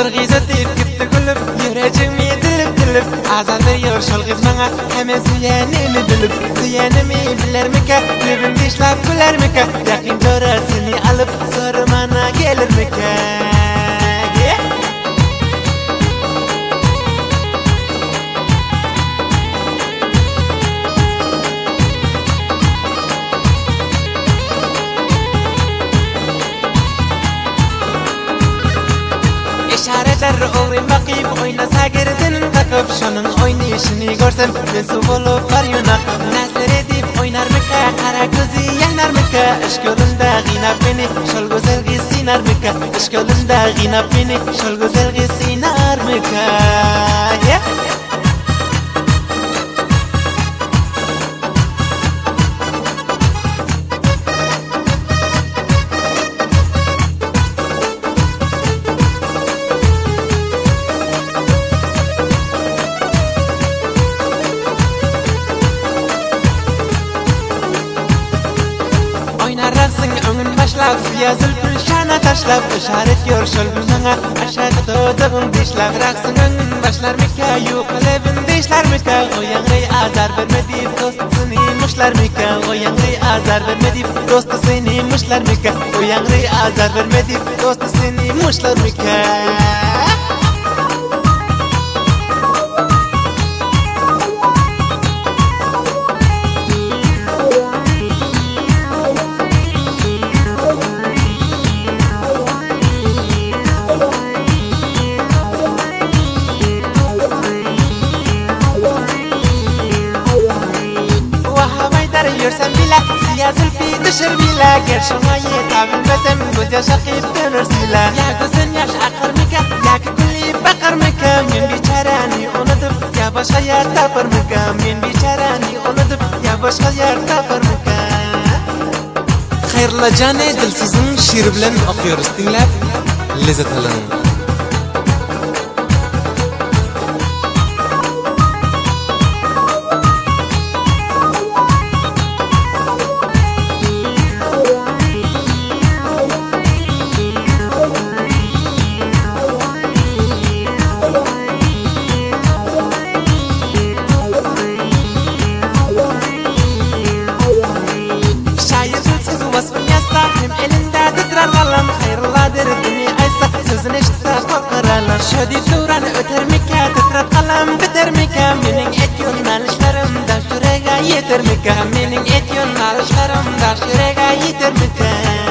bir deyip gitti gülüp, yüreğimi dilip azar veriyor şolgiz bana, hemen süyenimi bilermike, libim dişlap gülermike, yakın görer seni alıp sormana gelirmike. İşaretler olayım bakayım, oynasa geriden takıp şunun oynayışını görsem nasıl olup var yunakıp nasıl edip oynar mıka, kara gözü yanar mıka, aşk yolunda ginap beni, şol güzel sinar mıka, aşk yolunda ginap beni, şol güzel sinar mıka. Başlap yazılıp şana taşlap işaret gör şolgun sana aşağı doğduğun dişlap raksın önün başlar mika yok kalebin dişler mika o yanrı azar vermedi dostu seni muşlar mika o yanrı azar vermedi dostu seni muşlar mika o yanrı azar vermedi dostu seni muşlar mika. Yürsen bile, siyasıl bir düşür bile, gerçeğe yetabilmesem göz yaş akıp dönür sile. Ya gözün yaş akar mıka, ya ki kulüp bakar mıka, men biçarani unutup ya başka yer tapar mıka, men biçarani unutup ya başka yer tapar mıka. Hayırlı Cane Dilsiz'in şiiri bilen okuyoruz, dinlep lezzet alın. Şöyle duran öter mika, titrat kalam biter mika, mening etyon alışlarımda şuraya yeter mika, mening etyon alışlarımda şuraya yeter mika.